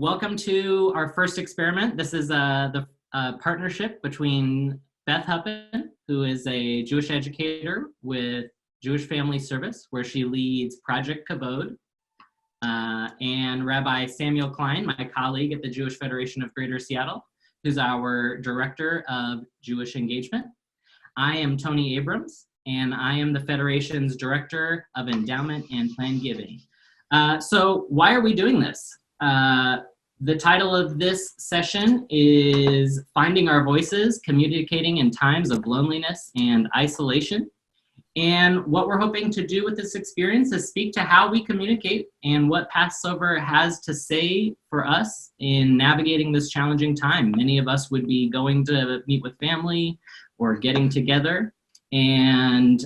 Welcome to our first experiment. This is the partnership between Beth Huppin, who is a Jewish educator with Jewish Family Service, where she leads Project Kavod, and Rabbi Samuel Klein, my colleague at the Jewish Federation of Greater Seattle, who's our Director of Jewish Engagement. I am Tony Abrams, and I am the Federation's Director of Endowment and Plan Giving. So why are we doing this? The title of this session is Finding Our Voices, Communicating in Times of Loneliness and Isolation. And what we're hoping to do with this experience is speak to how we communicate and what Passover has to say for us in navigating this challenging time. Many of us would be going to meet with family or getting together, and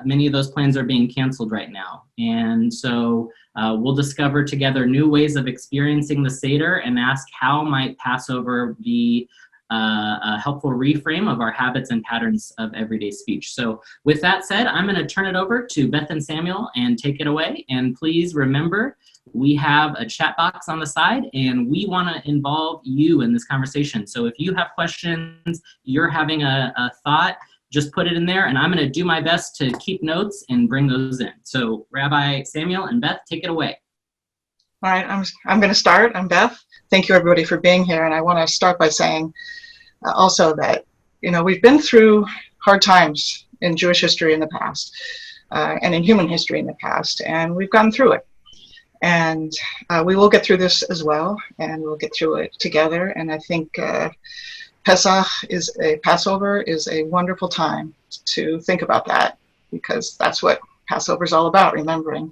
many of those plans are being canceled right now. And so we'll discover together new ways of experiencing the Seder and ask how might Passover be a helpful reframe of our habits and patterns of everyday speech. So with that said, I'm going to turn it over to Beth and Samuel and take it away. And please remember, we have a chat box on the side and we want to involve you in this conversation. So if you have questions, you're having a thought, just put it in there, and I'm going to do my best to keep notes and bring those in. So Rabbi Samuel and Beth, take it away. All right, I'm going to start. I'm Beth. Thank you, everybody, for being here. And I want to start by saying also that, we've been through hard times in Jewish history in the past and in human history in the past, and we've gotten through it. And we will get through this as well, and we'll get through it together. And I think Passover is a wonderful time to think about that, because that's what Passover is all about, remembering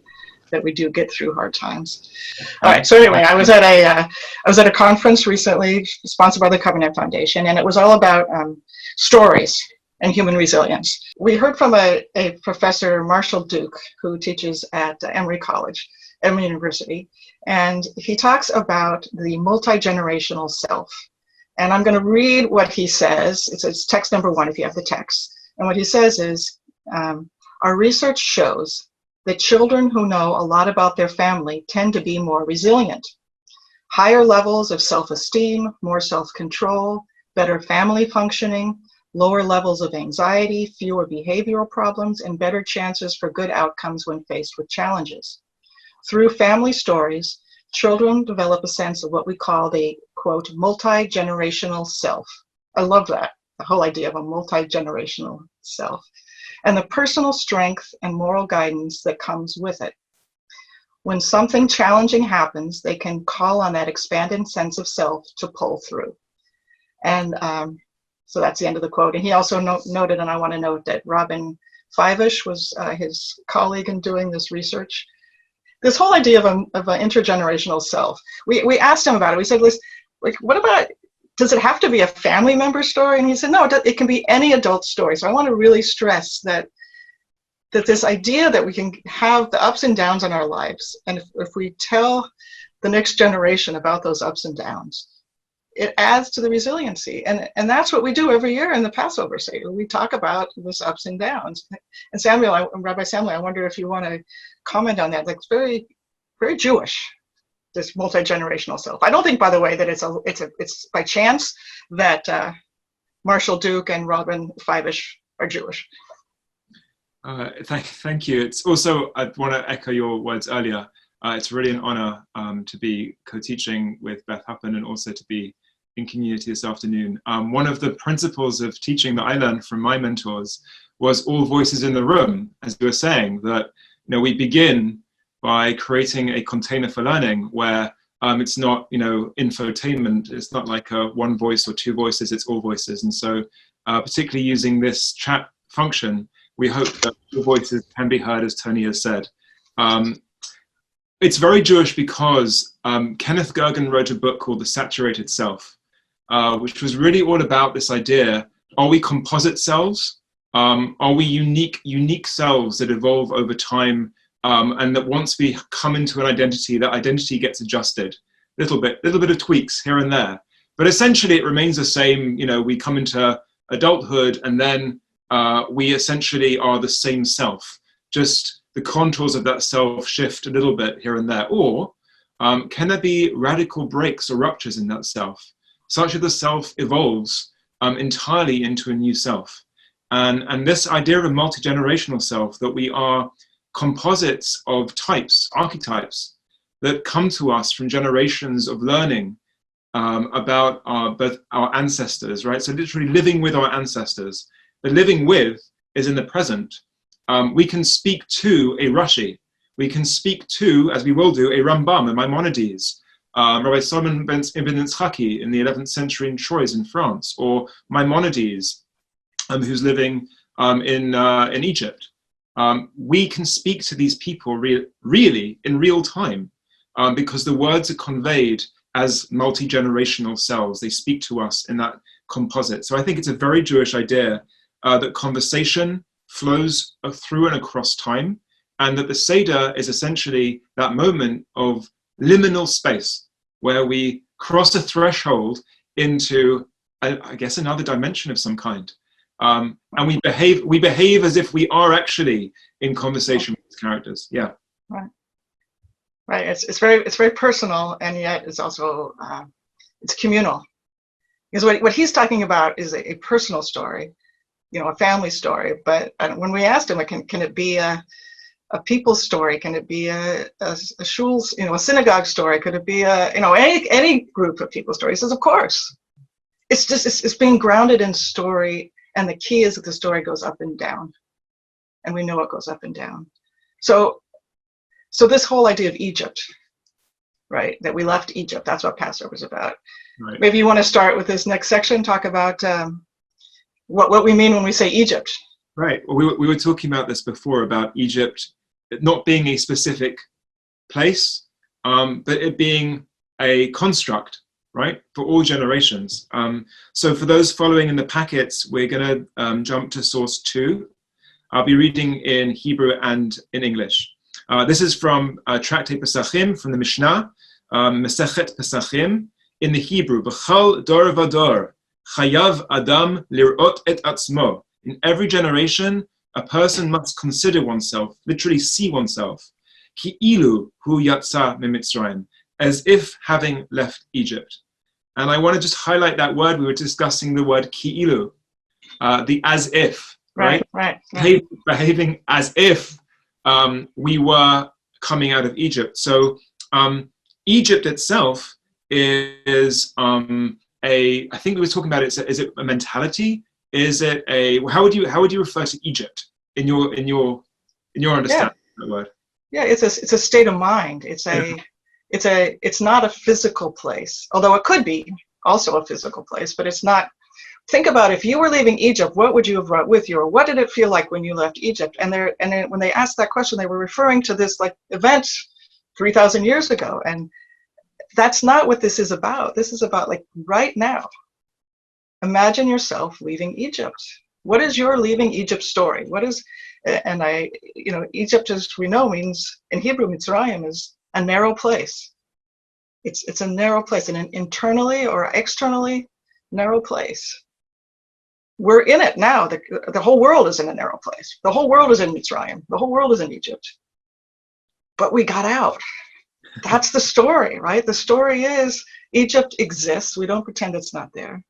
that we do get through hard times. All right. So anyway, I was at a conference recently sponsored by the Covenant Foundation, and it was all about stories and human resilience. We heard from a professor, Marshall Duke, who teaches at Emory University, and he talks about the multi-generational self. And I'm going to read what he says. It's text number 1 if you have the text. And what he says is, our research shows that children who know a lot about their family tend to be more resilient. Higher levels of self-esteem, more self-control, better family functioning, lower levels of anxiety, fewer behavioral problems, and better chances for good outcomes when faced with challenges. Through family stories, children develop a sense of what we call the, quote, multi-generational self. I love that, the whole idea of a multi-generational self, and the personal strength and moral guidance that comes with it. When something challenging happens, they can call on that expanded sense of self to pull through. And so that's the end of the quote. And he also noted, and I want to note that Robin Fivish was his colleague in doing this research. This whole idea of an intergenerational self, we asked him about it. We said, listen, what about, does it have to be a family member story? And he said, no, it can be any adult story. So I want to really stress that this idea that we can have the ups and downs in our lives, and if we tell the next generation about those ups and downs, it adds to the resiliency. And that's what we do every year in the Passover Seder. We talk about this ups and downs. And Rabbi Samuel, I wonder if you want to comment on that. That's very, very Jewish, this multi-generational self. I don't think, by the way, that it's by chance that Marshall Duke and Robin Fivish are Jewish. Thank you. It's also, I want to echo your words earlier. It's really an honor to be co-teaching with Beth Huppin and also to be in community this afternoon. One of the principles of teaching that I learned from my mentors was all voices in the room, as you were saying, that we begin by creating a container for learning where it's not infotainment. It's not like one voice or two voices, it's all voices. And so particularly using this chat function, we hope that the voices can be heard, as Tony has said. It's very Jewish because Kenneth Gergen wrote a book called The Saturated Self, which was really all about this idea, are we composite selves? Are we unique selves that evolve over time, and that once we come into an identity, that identity gets adjusted, little bit of tweaks here and there. But essentially it remains the same. We come into adulthood and then we essentially are the same self, just the contours of that self shift a little bit here and there. Or can there be radical breaks or ruptures in that self, such that the self evolves entirely into a new self? And this idea of a multi-generational self, that we are composites of types, archetypes, that come to us from generations of learning about both our ancestors, right? So literally living with our ancestors. The living with is in the present. We can speak to a Rashi. We can speak to, as we will do, a Rambam, a Maimonides, Rabbi Solomon ben Yitzchaki in the 11th century in Troyes in France, or Maimonides, who's living in Egypt. We can speak to these people really in real time, because the words are conveyed as multi-generational selves. They speak to us in that composite. So I think it's a very Jewish idea that conversation flows through and across time, and that the Seder is essentially that moment of liminal space where we cross a threshold into, I guess, another dimension of some kind. And we behave as if we are actually in conversation with characters. Yeah. Right. It's very personal, and yet it's also it's communal. Because what he's talking about is a personal story, a family story. But when we asked him, can it be a people's story? Can it be a shul's, a synagogue story? Could it be any group of people's stories? He says, of course. It's just it's being grounded in story, and the key is that the story goes up and down, and we know it goes up and down. So this whole idea of Egypt, right? That we left Egypt. That's what Passover is about. Right. Maybe you want to start with this next section. Talk about what we mean when we say Egypt. Right. Well, we were talking about this before, about Egypt not being a specific place, but it being a construct, right, for all generations. So for those following in the packets, we're going to jump to source 2. I'll be reading in Hebrew and in English. This is from Tractate Pesachim, from the Mishnah, Mesechet Pesachim, in the Hebrew. B'chal dor v'dor, chayav adam lirot et atzmo. In every generation, a person must consider oneself, literally see oneself, ki ilu hu yatsa mimitzrayim, as if having left Egypt. And I want to just highlight that word. We were discussing the word ki ilu, the as if, right? Right. Behaving as if we were coming out of Egypt. So Egypt itself is I think we were talking about it. Is it a mentality? Is it how would you refer to Egypt in your understanding of the word? Yeah, it's a state of mind. It's not a physical place, although it could be also a physical place, but it's not. Think about if you were leaving Egypt, what would you have brought with you, or what did it feel like when you left Egypt? And when they asked that question, they were referring to this event 3,000 years ago, and that's not what this is about. This is about right now. Imagine yourself leaving Egypt. What is your leaving Egypt story? Egypt, as we know, means in Hebrew, Mitzrayim is a narrow place. It's a narrow place, an internally or externally narrow place. We're in it now. The whole world is in a narrow place. The whole world is in Mitzrayim. The whole world is in Egypt. But we got out. That's the story, right? The story is Egypt exists. We don't pretend it's not there.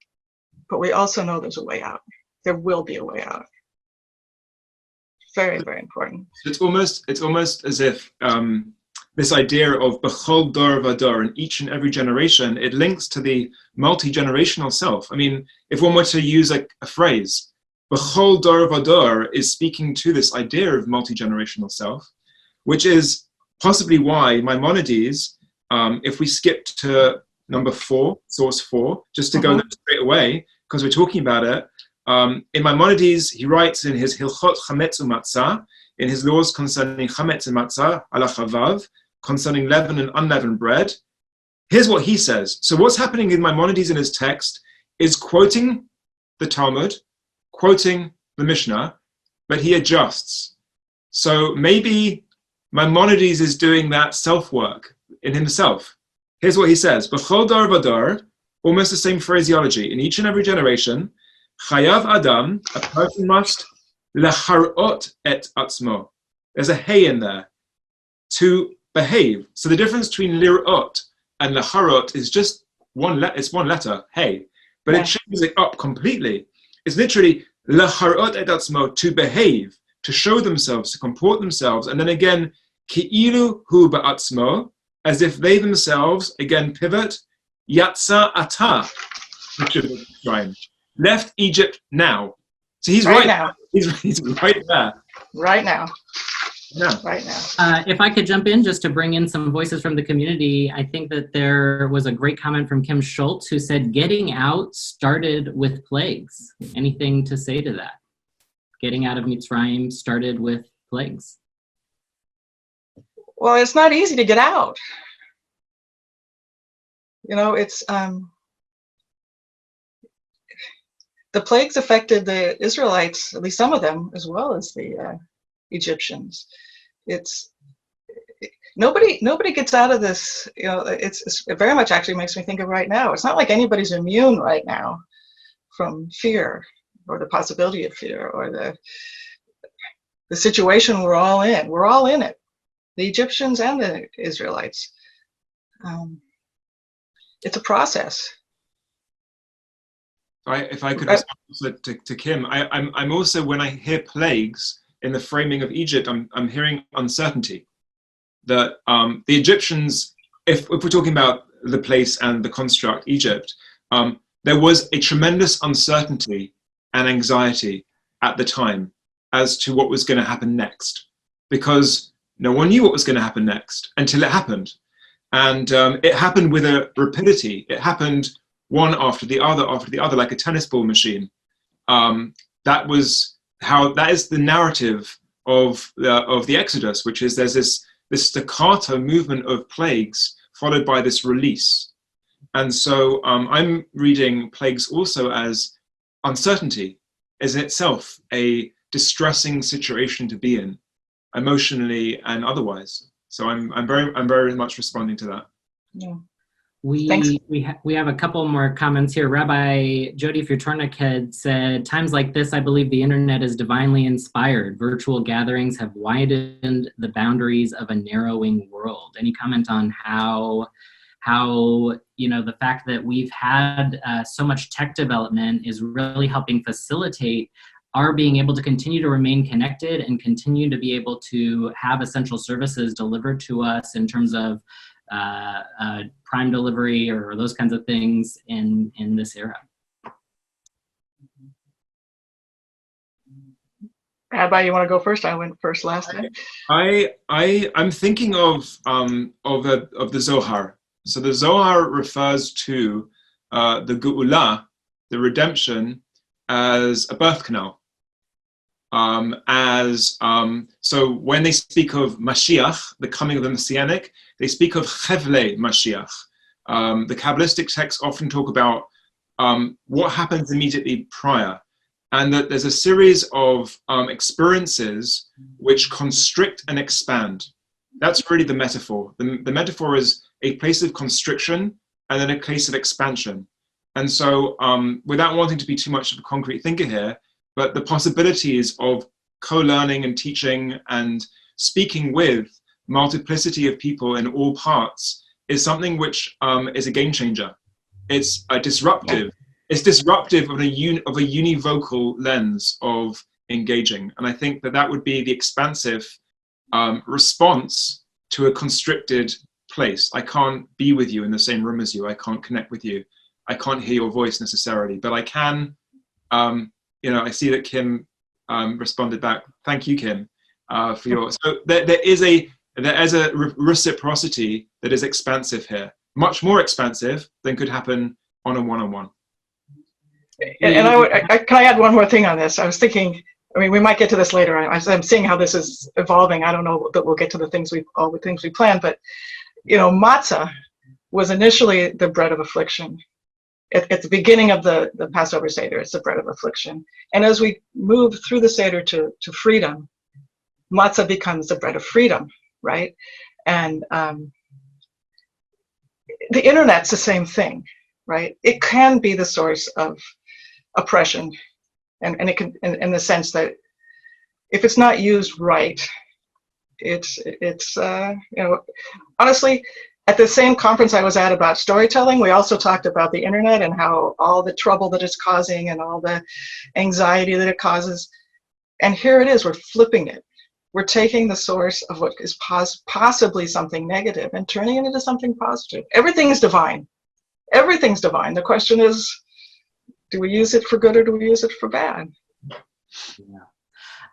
But we also know there's a way out. There will be a way out. Very, very important. It's almost as if this idea of b'chol dor v'dor, in each and every generation, it links to the multi-generational self. I mean, if one were to use a phrase, b'chol dor v'dor is speaking to this idea of multi-generational self, which is possibly why Maimonides, if we skip to number 4, source 4, just to go there straight away, because we're talking about it, in Maimonides, he writes in his Hilchot Chametz u'Matzah, in his laws concerning Chametz and Matzah, Alachavav, concerning leaven and unleavened bread. Here's what he says. So what's happening in Maimonides in his text is quoting the Talmud, quoting the Mishnah, but he adjusts. So maybe Maimonides is doing that self-work in himself. Here's what he says. B'chol dar v'dar, almost the same phraseology. In each and every generation, chayav adam, a person must lecharot et atzmo. There's a hey in there. To behave. So the difference between lirot and laharot is just it's one letter, hey, but it changes it up completely. It's literally laharot et atzmo, to behave, to show themselves, to comport themselves, and then again, ki'ilu hu ba'atzmo, as if they themselves, again pivot, yatsa ata, left Egypt now. So he's right now. He's right there. Right now. Yeah. Right now. If I could jump in just to bring in some voices from the community, I think that there was a great comment from Kim Schultz who said, getting out started with plagues. Anything to say to that? Getting out of Mitzrayim started with plagues. Well, it's not easy to get out. You know, it's the plagues affected the Israelites, at least some of them, as well as the Egyptians. It's nobody gets out of this. You know, it very much actually makes me think of right now. It's not like anybody's immune right now from fear or the possibility of fear or the situation we're all in. We're all in it, the Egyptians and the Israelites. It's a process. If I could respond to Kim, I'm also, when I hear plagues in the framing of Egypt, I'm hearing uncertainty. That the Egyptians, if we're talking about the place and the construct, Egypt, there was a tremendous uncertainty and anxiety at the time as to what was going to happen next, because no one knew what was going to happen next until it happened. And it happened with a rapidity. It happened one after the other, like a tennis ball machine. That is the narrative of the Exodus, which is there's this staccato movement of plagues followed by this release. And so I'm reading plagues also as uncertainty, is in itself a distressing situation to be in, emotionally and otherwise. So I'm very much responding to that. Yeah. We have a couple more comments here. Rabbi Jody Futornik said, times like this, I believe the internet is divinely inspired. Virtual gatherings have widened the boundaries of a narrowing world. Any comment on how the fact that we've had so much tech development is really helping facilitate our being able to continue to remain connected and continue to be able to have essential services delivered to us in terms of prime delivery or those kinds of things in this era. Rabbi, you want to go first? I went first last time. I'm thinking of the Zohar. So the Zohar refers to the Geula, the redemption, as a birth canal. So when they speak of Mashiach, the coming of the Messianic, they speak of Chevle Mashiach. The Kabbalistic texts often talk about what happens immediately prior, and that there's a series of experiences which constrict and expand. That's really the metaphor. The metaphor is a place of constriction and then a place of expansion. And so without wanting to be too much of a concrete thinker here, but the possibilities of co-learning and teaching and speaking with multiplicity of people in all parts is something which is a game changer. It's disruptive. It's disruptive of a univocal lens of engaging. And I think that would be the expansive response to a constricted place. I can't be with you in the same room as you. I can't connect with you. I can't hear your voice necessarily, but I can, I see that Kim responded back. Thank you, Kim, for your. So there is a reciprocity that is expansive here, much more expansive than could happen on a one-on-one. And can I add one more thing on this? I was thinking, we might get to this later. I'm seeing how this is evolving. I don't know that we'll get to all the things we planned, but matzah was initially the bread of affliction. At the beginning of the Passover Seder, it's the bread of affliction. And as we move through the Seder to freedom, matzah becomes the bread of freedom, right? And the internet's the same thing, right? It can be the source of oppression, and it can, in the sense that if it's not used right, it's honestly, at the same conference I was at about storytelling, we also talked about the internet and how all the trouble that it's causing and all the anxiety that it causes. And here it is, we're flipping it. We're taking the source of what is possibly something negative and turning it into something positive. Everything is divine. Everything's divine. The question is, do we use it for good or do we use it for bad? Yeah.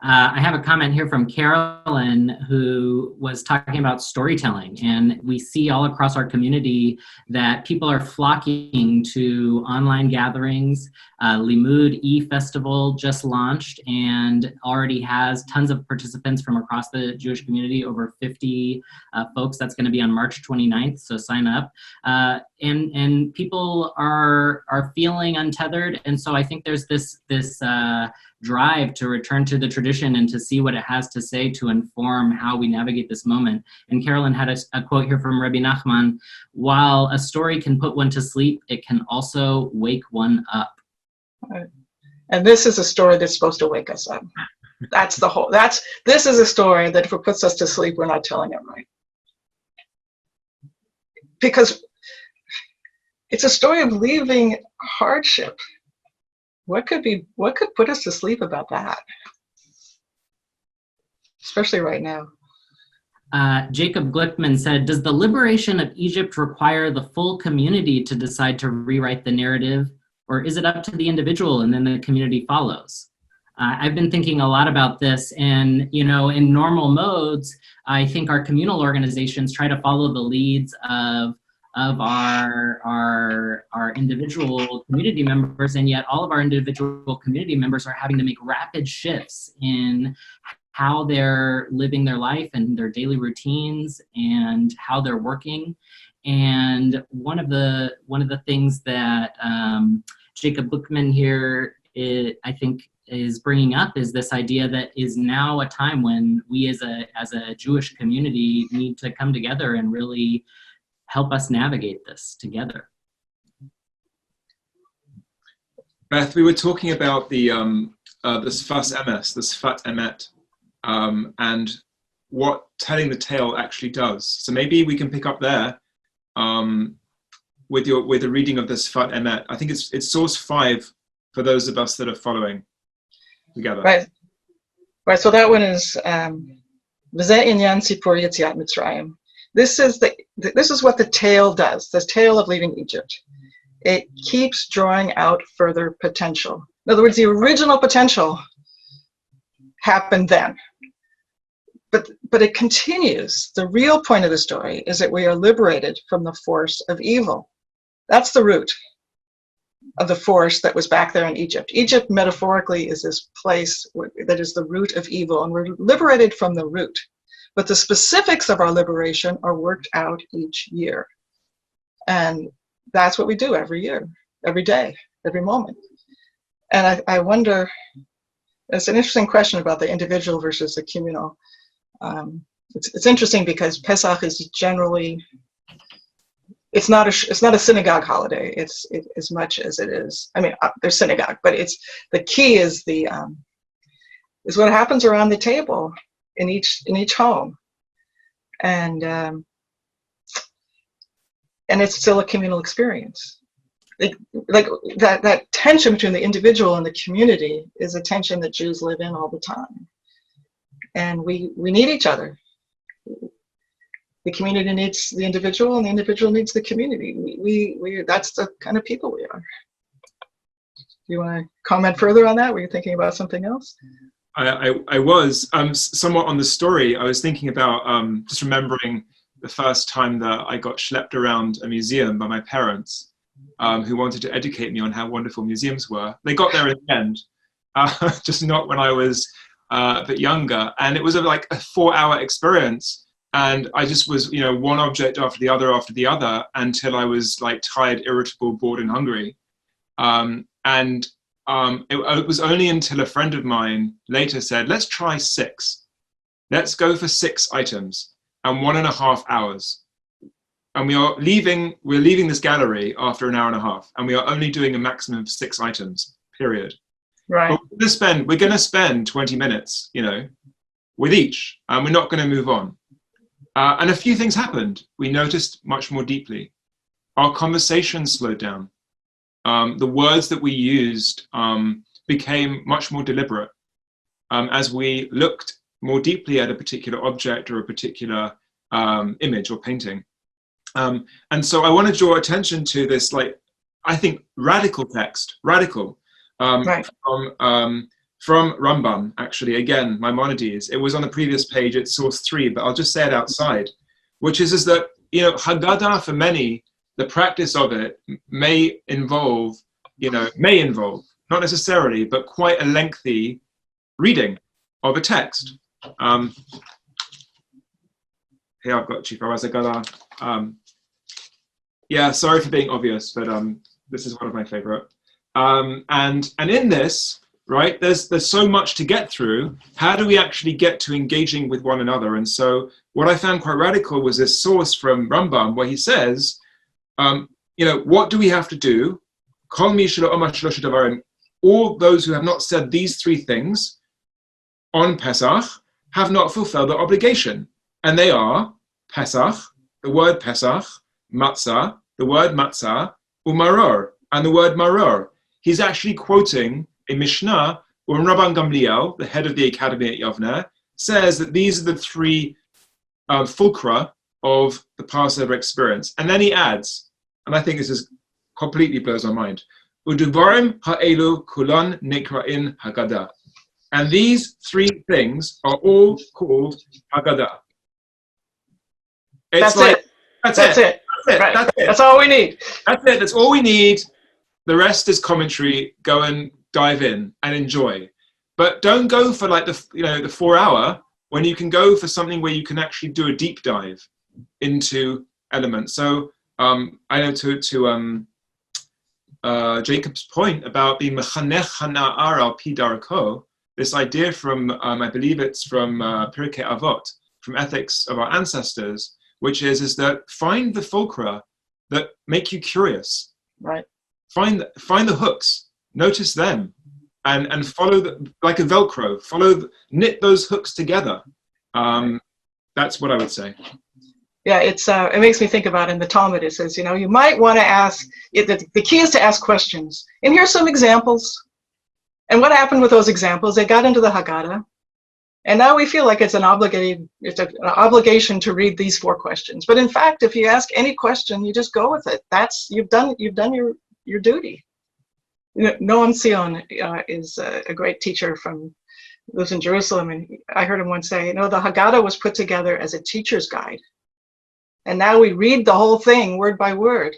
I have a comment here from Carolyn, who was talking about storytelling, and we see all across our community that people are flocking to online gatherings. Limud E-Festival just launched and already has tons of participants from across the Jewish community, over 50 folks. That's going to be on March 29th, so sign up. And people are feeling untethered, and so I think there's this drive to return to the tradition and to see what it has to say to inform how we navigate this moment. And Carolyn had a quote here from Rabbi Nachman: while a story can put one to sleep, it can also wake one up. And this is a story that's supposed to wake us up. That's the whole, this is a story that if it puts us to sleep, we're not telling it right. Because it's a story of leaving hardship. What could put us to sleep about that? Especially right now. Jacob Glickman said, does the liberation of Egypt require the full community to decide to rewrite the narrative, or is it up to the individual and then the community follows? I've been thinking a lot about this, and in normal modes, I think our communal organizations try to follow the leads of our individual community members, and yet all of our individual community members are having to make rapid shifts in how they're living their life and their daily routines and how they're working. And one of the things that Jacob Bookman here I think is bringing up is this idea that is now a time when we as a Jewish community need to come together and really help us navigate this together. Beth, we were talking about the Sfas Emes, the Sfat Emet, and what telling the tale actually does. So maybe we can pick up there with the reading of the Sfat Emet. I think it's source 5 for those of us that are following together. Right. So that one is V'zeh inyan sipur yetziat Mitzrayim. This is what the tale does, the tale of leaving Egypt. It keeps drawing out further potential. In other words, the original potential happened then. But it continues. The real point of the story is that we are liberated from the force of evil. That's the root of the force that was back there in Egypt. Egypt, metaphorically, is this place that is the root of evil, and we're liberated from the root. But the specifics of our liberation are worked out each year. And that's what we do every year, every day, every moment. And I wonder, it's an interesting question about the individual versus the communal. It's interesting because Pesach is generally, it's not a synagogue holiday. It's as much as it is. I mean, there's synagogue, but the key is is what happens around the table in each home, and it's still a communal experience. Like that tension between the individual and the community is a tension that Jews live in all the time, and we need each other. The community needs the individual, and the individual needs the community. We that's the kind of people we are. Do you want to comment further on that? Were you thinking about something else? I was somewhat on the story. I was thinking about just remembering the first time that I got schlepped around a museum by my parents, who wanted to educate me on how wonderful museums were. They got there in the end, just not when I was a bit younger. And it was like a 4-hour experience. And I just was, one object after the other until I was like tired, irritable, bored, and hungry. It was only until a friend of mine later said, let's try 6. Let's go for 6 items and 1.5 hours. And we're leaving this gallery after an hour and a half, and we are only doing a maximum of 6 items, period. Right. But we're going to spend 20 minutes, with each, and we're not going to move on. And a few things happened. We noticed much more deeply. Our conversation slowed down. The words that we used became much more deliberate as we looked more deeply at a particular object or a particular image or painting. And so I want to draw attention to this, like, I think, radical text, Right. from Rambam, actually, again, Maimonides. It was on the previous page, it's source 3, but I'll just say it outside, which is that, you know, Haggadah, for many, the practice of it may involve, not necessarily, but quite a lengthy reading of a text. Here I've got Chief Rabbi Haggadah. Yeah, sorry for being obvious, but this is one of my favorite. And in this, right, there's so much to get through. How do we actually get to engaging with one another? And so what I found quite radical was this source from Rambam where he says, what do we have to do? All those who have not said these three things on Pesach have not fulfilled their obligation. And they are Pesach, the word Pesach, Matzah, the word Matzah, Umaror, and the word Maror. He's actually quoting a Mishnah where Rabban Gamliel, the head of the academy at Yavneh, says that these are the three fulcra of the Passover experience. And then he adds, and I think this is completely blows my mind, Uduvarim ha'elu kulan nekra'in Haggadah. And these three things are all called Haggadah. That's it. That's it. Right. That's it. That's all we need. That's it. That's all we need. The rest is commentary. Go and dive in and enjoy. But don't go for like the 4 hour when you can go for something where you can actually do a deep dive into elements. So I know to Jacob's point about being mechanech hana'ar al pi darko, this idea from I believe it's from Pirkei Avot, from Ethics of Our Ancestors, which is that find the fulcra that make you curious. Right. Find the hooks, notice them, and follow like a Velcro. Knit those hooks together. That's what I would say. Yeah, it makes me think about in the Talmud. It says, you might want to ask. The key is to ask questions. And here's some examples. And what happened with those examples? They got into the Haggadah. And now we feel like it's an obligation to read these 4 questions. But in fact, if you ask any question, you just go with it. You've done your duty. Noam Sion is a great teacher lives in Jerusalem, and I heard him once say, the Haggadah was put together as a teacher's guide. And now we read the whole thing word by word.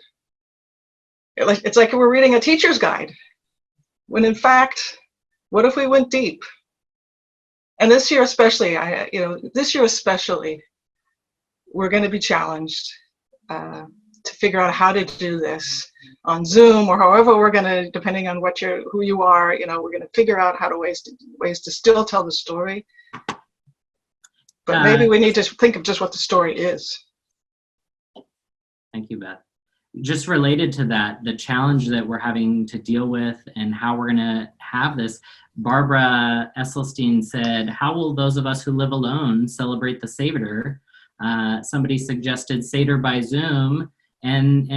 It's like we're reading a teacher's guide. When in fact, what if we went deep? And this year especially, we're going to be challenged to figure out how to do this on Zoom or however we're going to, depending on who you are, we're going to figure out ways to still tell the story. But maybe we need to think of just what the story is. Thank you, Beth. Just related to that, the challenge that we're having to deal with and how we're going to have this, Barbara Esselstyn said, how will those of us who live alone celebrate the Seder? Somebody suggested Seder by Zoom. And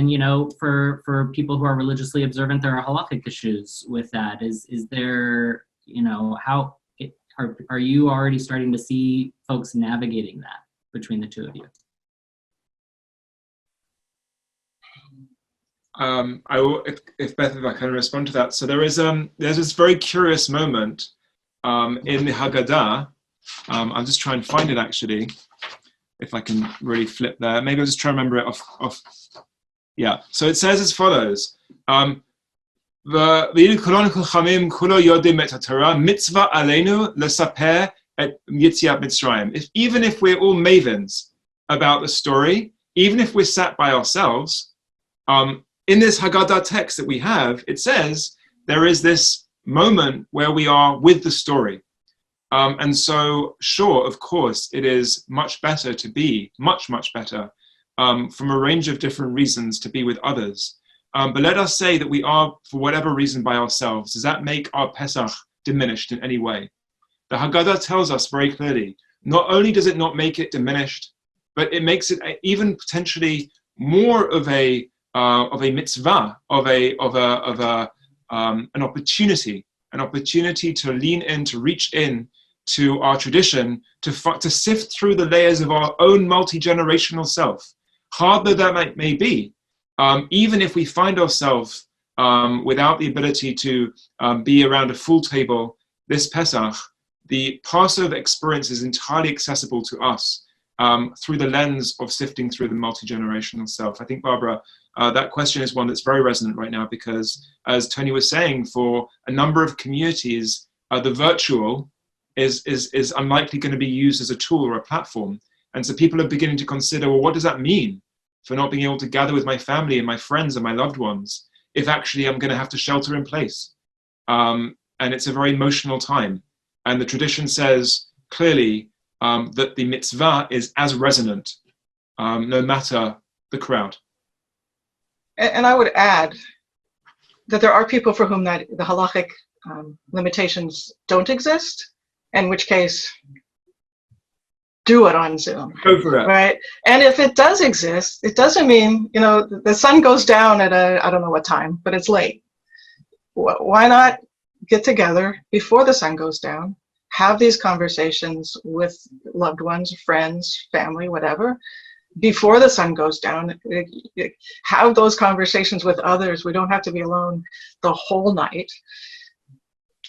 for people who are religiously observant, there are halakhic issues with that. Is there, are you already starting to see folks navigating that between the two of you? I will, if Beth, if I can respond to that. So there's this very curious moment in the Haggadah. I'll just try and find it actually, if I can really flip there. Maybe I'll just try and remember it off. Yeah. So it says as follows: mitzvah aleinu lesaper et yitziat Mitzrayim. Even if we're all mavens about the story, even if we're sat by ourselves, in this Haggadah text that we have, it says there is this moment where we are with the story. And so, sure, of course, it is much better to be, much better, from a range of different reasons, to be with others. But let us say that we are, for whatever reason, by ourselves. Does that make our Pesach diminished in any way? The Haggadah tells us very clearly, not only does it not make it diminished, but it makes it even potentially more of a mitzvah, an opportunity to lean in, to reach in to our tradition, to sift through the layers of our own multi-generational self, hard though that may be. Even if we find ourselves without the ability to be around a full table this Pesach, the Passover experience is entirely accessible to us through the lens of sifting through the multi-generational self. I think, Barbara, that question is one that's very resonant right now because, as Tony was saying, for a number of communities, the virtual is unlikely going to be used as a tool or a platform. And so people are beginning to consider, well, what does that mean for not being able to gather with my family and my friends and my loved ones if actually I'm going to have to shelter in place? And it's a very emotional time. And the tradition says clearly that the mitzvah is as resonant, no matter the crowd. And I would add that there are people for whom that the halachic limitations don't exist, in which case, do it on Zoom. Go for it. Right? And if it does exist, it doesn't mean, the sun goes down at I don't know what time, but it's late. Why not get together before the sun goes down, have these conversations with loved ones, friends, family, whatever, before the sun goes down. Have those conversations with others. We don't have to be alone the whole night.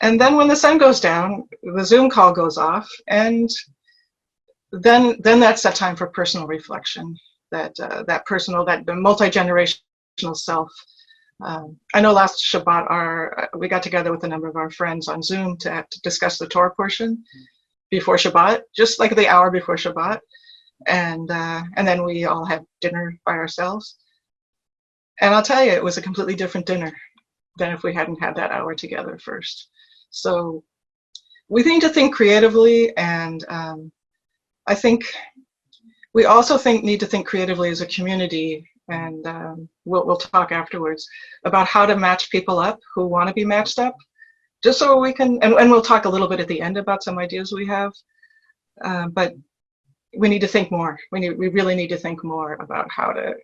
And then when the sun goes down, the Zoom call goes off, and then that's that time for personal reflection, that the multi-generational self. I know last Shabbat we got together with a number of our friends on Zoom to discuss the Torah portion before Shabbat, just like the hour before Shabbat, and then we all had dinner by ourselves. And I'll tell you, it was a completely different dinner than if we hadn't had that hour together first. So we need to think creatively, and I think we also need to think creatively as a community. And we'll talk afterwards about how to match people up who want to be matched up, just so we can, and we'll talk a little bit at the end about some ideas we have, but we need to think more. We really need to think more about how to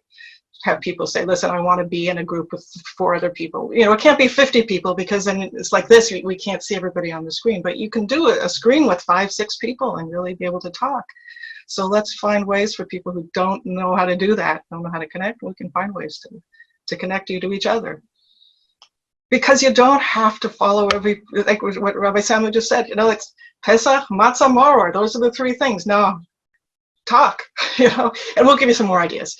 have people say, listen, I want to be in a group with 4 other people. It can't be 50 people, because then it's like this, we can't see everybody on the screen, but you can do a screen with 5, 6 people and really be able to talk. So let's find ways for people who don't know how to do that, don't know how to connect. We can find ways to connect you to each other. Because you don't have to follow like what Rabbi Samuel just said, it's Pesach, Matzah, Maror. Those are the 3 things. No, talk, and we'll give you some more ideas.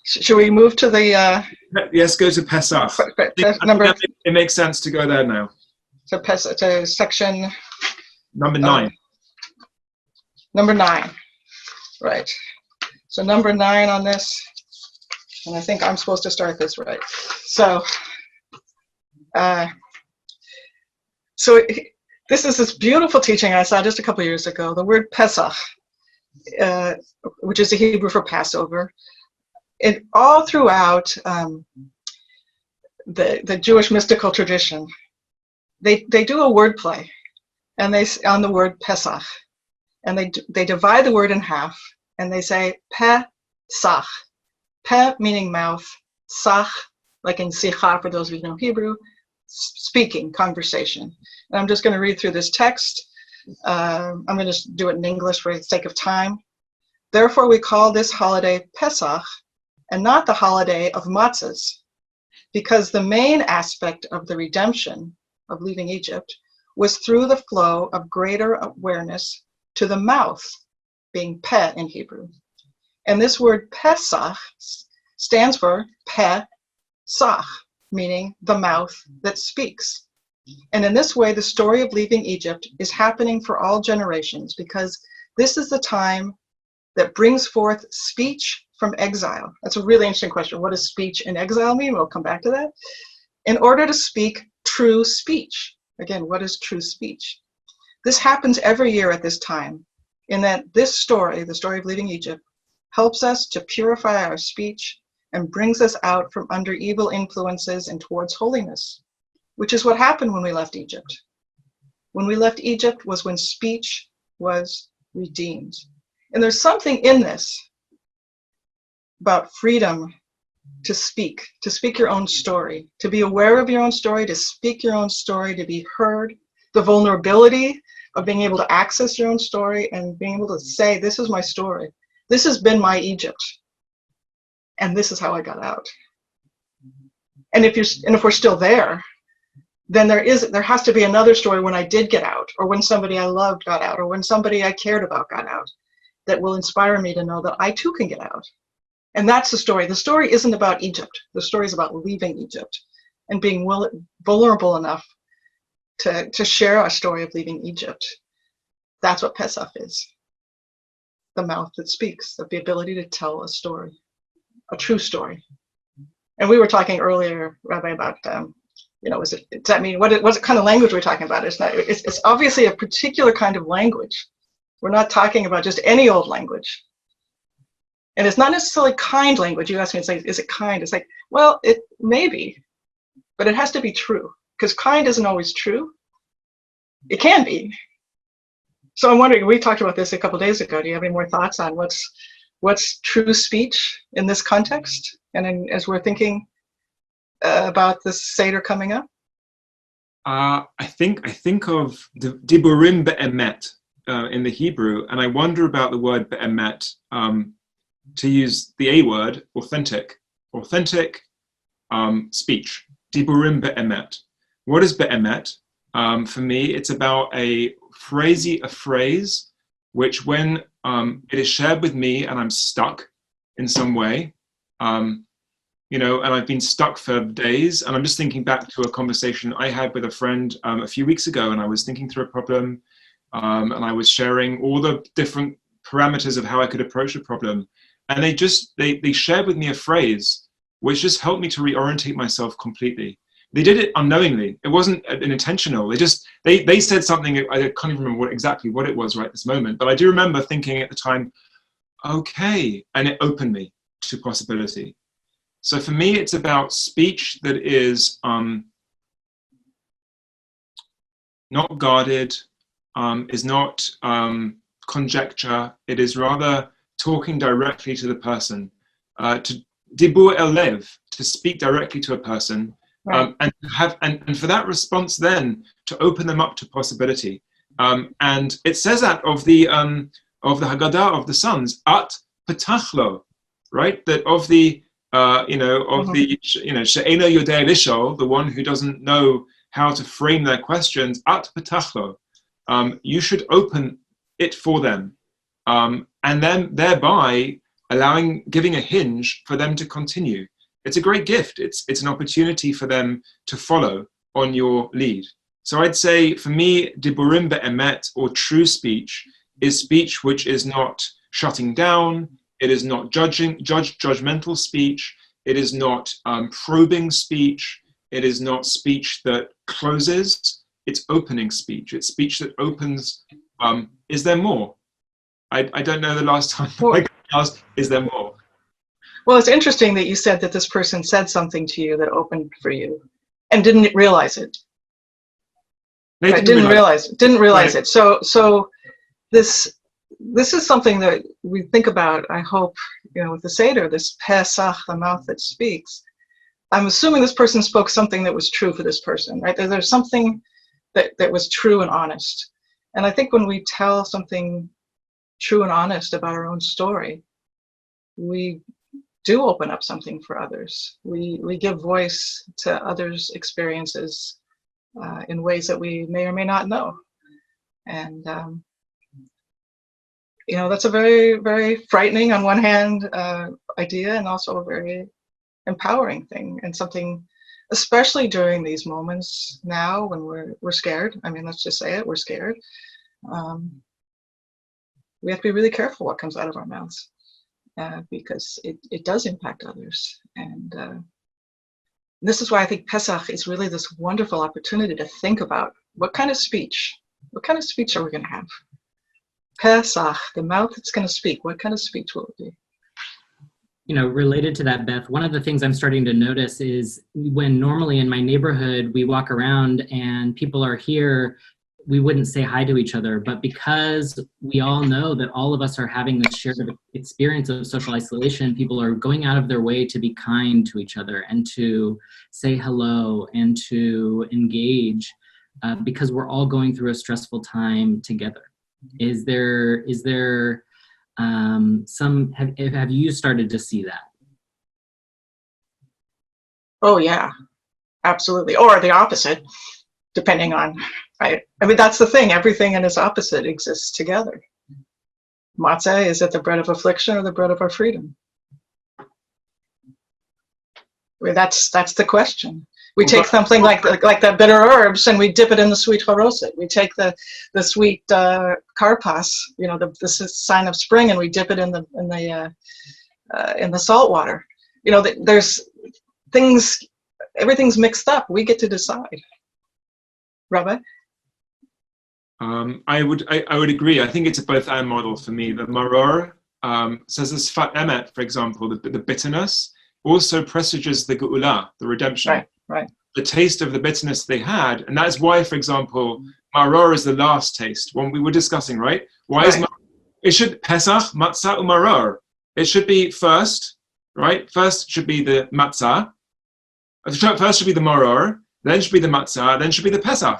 Should we move to the... Yes, go to Pesach. It makes sense to go there now. So Pesach, to section... Number 9. Number 9, right. So number 9 on this, and I think I'm supposed to start this right. So this is this beautiful teaching I saw just a couple years ago. The word Pesach, which is the Hebrew for Passover, it all throughout the Jewish mystical tradition, they do a word play. And on the word Pesach, and they divide the word in half, and they say Pesach, Pe meaning mouth, Sach, like in Sicha for those of you who know Hebrew, speaking, conversation. And I'm just going to read through this text. I'm going to do it in English for the sake of time. Therefore, we call this holiday Pesach, and not the holiday of matzahs, because the main aspect of the redemption of leaving Egypt was through the flow of greater awareness to the mouth, being peh in Hebrew. And this word Pesach stands for Pesach, meaning the mouth that speaks. And in this way, the story of leaving Egypt is happening for all generations, because this is the time that brings forth speech from exile. That's a really interesting question. What does speech in exile mean? We'll come back to that. In order to speak true speech. Again, what is true speech? This happens every year at this time, in that this story, the story of leaving Egypt, helps us to purify our speech and brings us out from under evil influences and towards holiness, which is what happened when we left Egypt. when we left Egypt was when speech was redeemed. And there's something in this about freedom to speak your own story, to be aware of your own story, to speak your own story, to be heard, the vulnerability of being able to access your own story and being able to say, this is my story. This has been my Egypt. And this is how I got out. And if we're still there, then there has to be another story when I did get out, or when somebody I loved got out, or when somebody I cared about got out, that will inspire me to know that I too can get out. And that's the story. The story isn't about Egypt. The story is about leaving Egypt and being vulnerable enough to share our story of leaving Egypt. That's what Pesach is. The mouth that speaks, the ability to tell a story, a true story. And we were talking earlier, Rabbi, about, does that mean, what kind of language we're talking about? It's obviously a particular kind of language. We're not talking about just any old language. And it's not necessarily kind language. You asked me, it's like, is it kind? It's like, well, it may be, but it has to be true, because kind isn't always true. It can be. So I'm wondering, we talked about this a couple of days ago. Do you have any more thoughts on what's true speech in this context? And as we're thinking about this Seder coming up? I think of the diburim be'emet in the Hebrew, and I wonder about the word be'emet, to use the A word, authentic speech. Diburim be'emet. What is be'emet? For me, it's about a phrase which, when it is shared with me and I'm stuck in some way, and I've been stuck for days, and I'm just thinking back to a conversation I had with a friend a few weeks ago, and I was thinking through a problem, and I was sharing all the different parameters of how I could approach a problem. And they shared with me a phrase which just helped me to reorientate myself completely. They did it unknowingly. It wasn't intentional. They said something, I can't even remember exactly what it was right this moment, but I do remember thinking at the time, okay, and it opened me to possibility. So for me, it's about speech that is not guarded, is not conjecture. It is rather talking directly to the person, to dibur el lev, to speak directly to a person, right. and for that response then to open them up to possibility. And it says that of the Haggadah of the sons, at petachlo, right? That of the she'eno yodei lishol, the one who doesn't know how to frame their questions, at petachlo, you should open it for them. And then thereby giving a hinge for them to continue. It's a great gift. It's an opportunity for them to follow on your lead. So I'd say for me, diburim be'emet, or true speech, is speech which is not shutting down. It is not judgmental speech. It is not probing speech. It is not speech that closes. It's opening speech. It's speech that opens. Is there more? I don't know the last time I got asked, is there more? Well, it's interesting that you said that this person said something to you that opened for you and didn't realize it. They didn't realize right. it. So this is something that we think about, I hope, with the Seder, this Pesach, the mouth that speaks. I'm assuming this person spoke something that was true for this person, right? There's something that was true and honest. And I think when we tell something true and honest about our own story, we do open up something for others. We give voice to others' experiences in ways that we may or may not know. And, that's a very, very frightening, on one hand, idea, and also a very empowering thing, and something, especially during these moments now when we're scared. I mean, let's just say it, we're scared. We have to be really careful what comes out of our mouths, because it does impact others. And this is why I think Pesach is really this wonderful opportunity to think about what kind of speech are we going to have? Pesach, the mouth that's going to speak, what kind of speech will it be? Related to that, Beth, one of the things I'm starting to notice is when normally in my neighborhood we walk around and people are here we wouldn't say hi to each other, but because we all know that all of us are having this shared experience of social isolation, people are going out of their way to be kind to each other and to say hello and to engage because we're all going through a stressful time together. Is there have you started to see that? Oh yeah, absolutely. Or the opposite, depending on, right? I mean, that's the thing. Everything and its opposite exists together. Matzah, is it the bread of affliction or the bread of our freedom? I mean, that's the question. We take something like the bitter herbs and we dip it in the sweet haroset. We take the sweet karpas, the sign of spring, and we dip it in the salt water. There's things. Everything's mixed up. We get to decide. Rabbi? I would agree. I think it's a both and model for me. The maror says this fat emet, for example, the bitterness also presages the geula, the redemption. Right. The taste of the bitterness they had, and that's why, for example, maror is the last taste. When we were discussing, right? Why is it should Pesach, matzah, umaror? It should be first, right? First should be the matzah. First should be the maror, then should be the matzah, then should be the Pesach.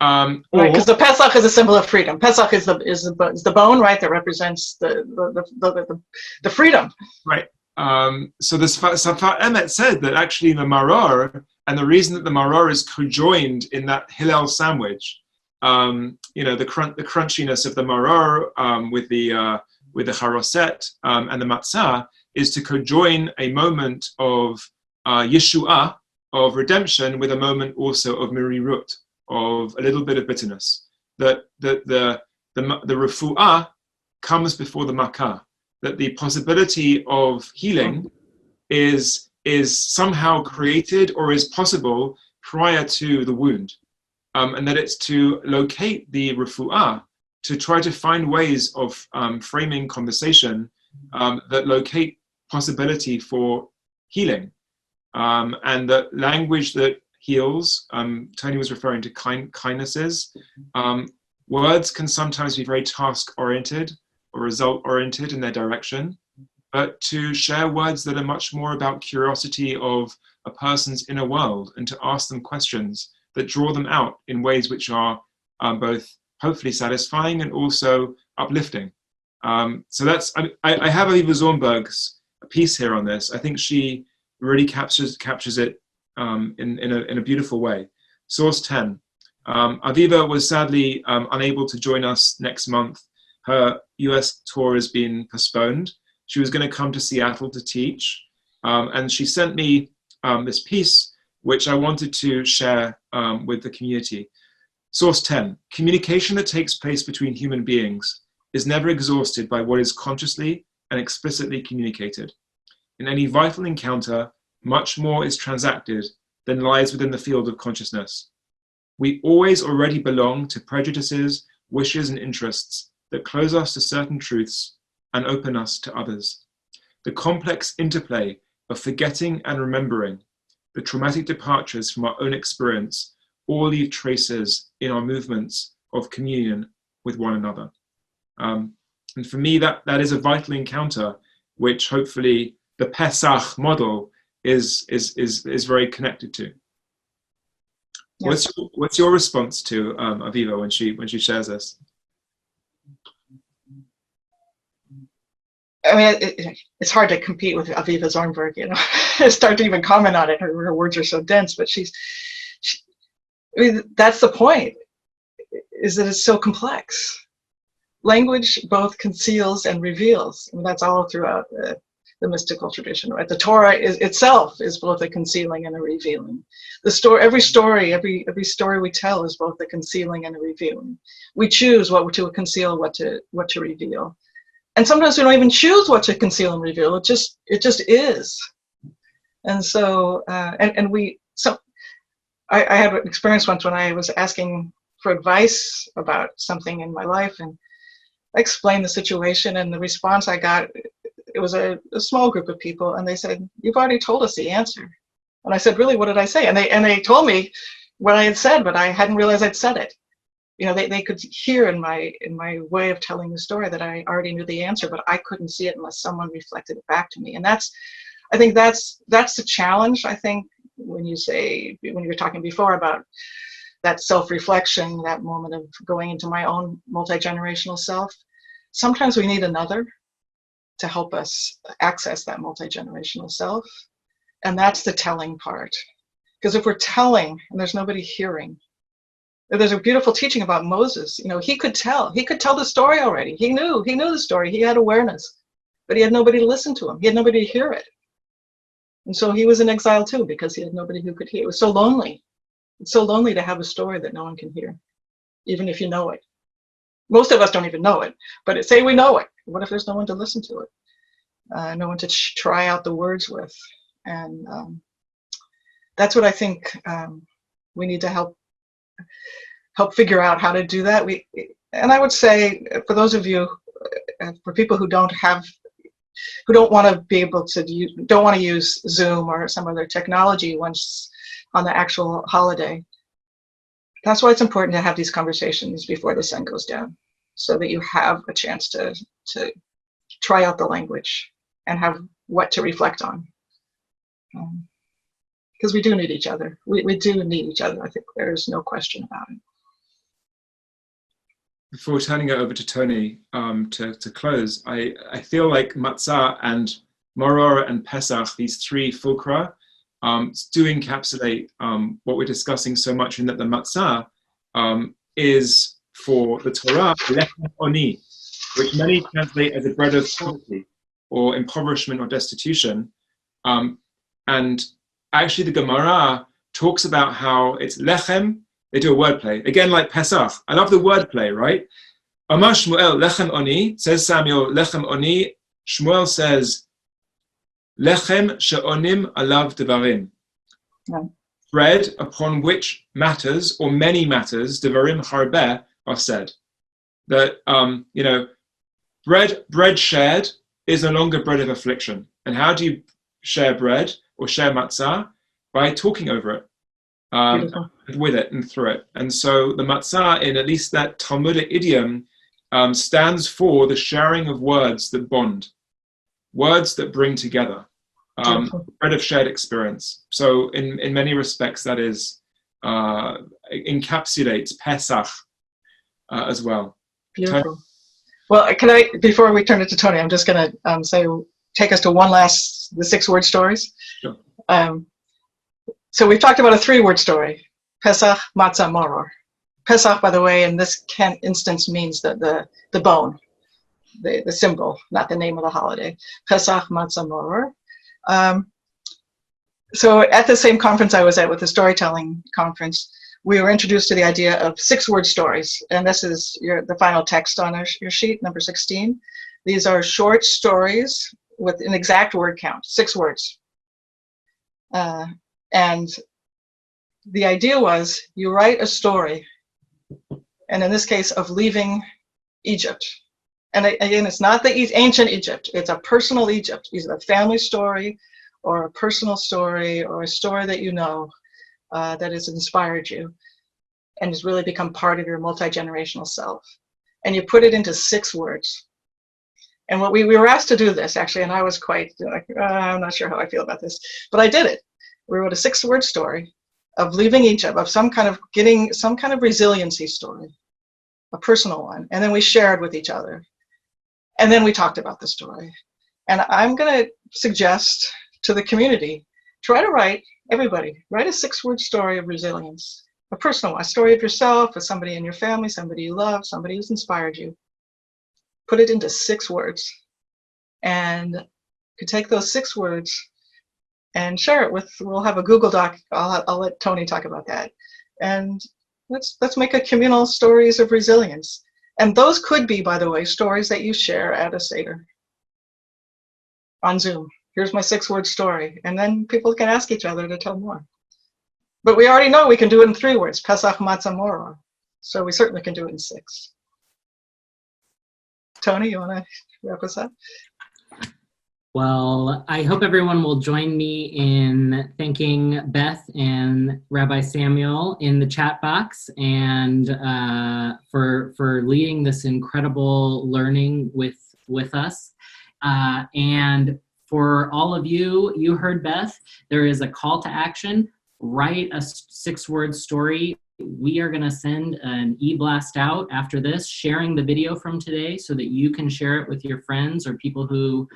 Right, because the Pesach is a symbol of freedom. Pesach is the bone, right, that represents the freedom. Right. So the Safat Emet said that actually the maror, and the reason that the maror is conjoined in that Hillel sandwich, the crunchiness of the maror with the charoset and the matzah, is to conjoin a moment of Yeshua, of redemption, with a moment also of mirirut, of a little bit of bitterness. That the refu'ah comes before the makah. That the possibility of healing is somehow created or is possible prior to the wound, and that it's to locate the refu'ah, to try to find ways of framing conversation that locate possibility for healing. And the language that heals, Tony was referring to kindnesses. Words can sometimes be very task-oriented or result-oriented in their direction, but to share words that are much more about curiosity of a person's inner world and to ask them questions that draw them out in ways which are both hopefully satisfying and also uplifting. So that's, I have Aviva Zornberg's piece here on this. I think she really captures it in a beautiful way. Source 10. Aviva was sadly unable to join us next month. Her US tour has been postponed. She was going to come to Seattle to teach. And she sent me this piece, which I wanted to share with the community. Source 10. Communication that takes place between human beings is never exhausted by what is consciously and explicitly communicated. In any vital encounter, much more is transacted than lies within the field of consciousness. We always already belong to prejudices, wishes, and interests that close us to certain truths and open us to others. The complex interplay of forgetting and remembering, the traumatic departures from our own experience, all leave traces in our movements of communion with one another. And for me, that is a vital encounter, which hopefully the Pesach model is very connected to. Yes. What's your response to Aviva when she shares this? I mean, it's hard to compete with Aviva Zornberg, It's hard to even comment on it. Her words are so dense, but I mean, that's the point, is that it's so complex. Language both conceals and reveals. I mean, that's all throughout the mystical tradition, right? The Torah itself is both a concealing and a revealing. Every story we tell is both a concealing and a revealing. We choose what to conceal, what to reveal. And sometimes we don't even choose what to conceal and reveal. It just is. And so, I had an experience once when I was asking for advice about something in my life, and I explained the situation, and the response I got, it was a small group of people, and they said, "You've already told us the answer." And I said, "Really, what did I say?" And they told me what I had said, but I hadn't realized I'd said it. they could hear in my way of telling the story that I already knew the answer, but I couldn't see it unless someone reflected it back to me. And I think that's the challenge. I think when you were talking before about that self-reflection, that moment of going into my own multi-generational self, sometimes we need another to help us access that multi-generational self. And that's the telling part. Because if we're telling and there's nobody hearing, there's a beautiful teaching about Moses. He could tell the story already. He knew the story. He had awareness, but he had nobody to listen to him. He had nobody to hear it. And so he was in exile too, because he had nobody who could hear. It was so lonely. It's so lonely to have a story that no one can hear, even if you know it. Most of us don't even know it, but say we know it. What if there's no one to listen to it? No one to try out the words with? And that's what I think we need to help figure out how to do that. And I would say, for those of you, for people who don't want to be able to don't want to use Zoom or some other technology once on the actual holiday, that's why it's important to have these conversations before the sun goes down, so that you have a chance to try out the language and have what to reflect on. Because we do need each other. We do need each other. I think there's no question about it. Before turning it over to Tony to close, I feel like Matzah and Moror and Pesach, these three fulcra, do encapsulate what we're discussing so much, in that the Matzah is for the Torah, lechem oni, which many translate as a bread of poverty or impoverishment or destitution. And actually the Gemara talks about how it's lechem. They do a wordplay. Again, like Pesach. I love the wordplay, right? Amar Shmuel, lechem oni, says Samuel, lechem oni. Shmuel says, lechem she'onim alav devarim. Yeah. Bread upon which matters, or many matters, devarim harbeh, are said. That, bread shared is no longer bread of affliction. And how do you share bread or share matzah? By talking over it. With it and through it. And so the matzah, in at least that Talmudic idiom, stands for the sharing of words that bond, words that bring together, bread of shared experience. So in many respects, that is encapsulates Pesach as well. Beautiful. Well, before we turn it to Tony, I'm just going to take us to the 6-word stories. Sure. So we've talked about a 3-word story, Pesach, Matzah, Moror. Pesach, by the way, in this instance means the bone, the symbol, not the name of the holiday. Pesach, Matzah, Moror. So at the same conference I was at, with the storytelling conference, we were introduced to the idea of 6-word stories. And this is the final text on your sheet, number 16. These are short stories with an exact word count, 6 words. And the idea was, you write a story, and in this case of leaving Egypt. And again, it's not the ancient Egypt, it's a personal Egypt, either a family story or a personal story or a story that that has inspired you and has really become part of your multi-generational self. And you put it into 6 words. And we were asked to do this, actually, and I was quite I'm not sure how I feel about this, but I did it. We wrote a 6-word story of leaving Egypt, of getting some kind of resiliency story, a personal one. And then we shared with each other. And then we talked about the story. And I'm going to suggest to the community, everybody write a 6-word story of resilience, a personal one, a story of yourself, of somebody in your family, somebody you love, somebody who's inspired you. Put it into 6 words. And you could take those 6 words and share it we'll have a Google Doc. I'll let Tony talk about that. And let's make a communal stories of resilience. And those could be, by the way, stories that you share at a Seder on Zoom. Here's my 6-word story. And then people can ask each other to tell more. But we already know we can do it in 3 words, Pesach, Matzah, Moror. So we certainly can do it in 6. Tony, you want to wrap us up? Well, I hope everyone will join me in thanking Beth and Rabbi Samuel in the chat box, and for leading this incredible learning with us. And for all of you, you heard Beth, there is a call to action. Write a 6-word story. We are going to send an e-blast out after this, sharing the video from today so that you can share it with your friends or people who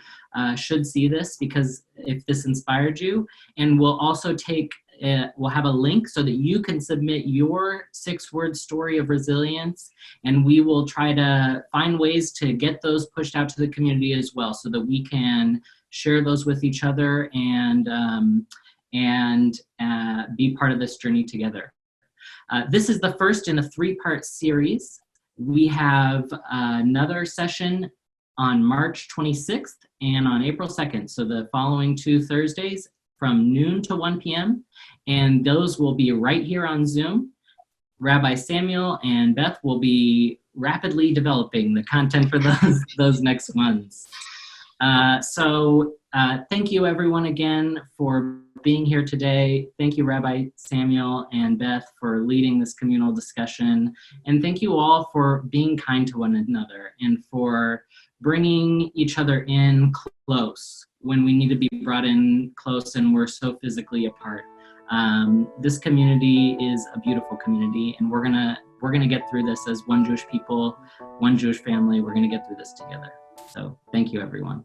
should see this, because if this inspired you. And we'll also we'll have a link so that you can submit your 6-word story of resilience, and we will try to find ways to get those pushed out to the community as well, so that we can share those with each other and be part of this journey together. This is the first in a 3-part series. We have another session on March 26th and on April 2nd. So the following 2 Thursdays from noon to 1 p.m. And those will be right here on Zoom. Rabbi Samuel and Beth will be rapidly developing the content for those next ones. So thank you everyone again for being here today. Thank you, Rabbi Samuel and Beth, for leading this communal discussion. And thank you all for being kind to one another and for bringing each other in close when we need to be brought in close and we're so physically apart. This community is a beautiful community, and we're gonna get through this as one Jewish people, one Jewish family. We're gonna get through this together. So thank you, everyone.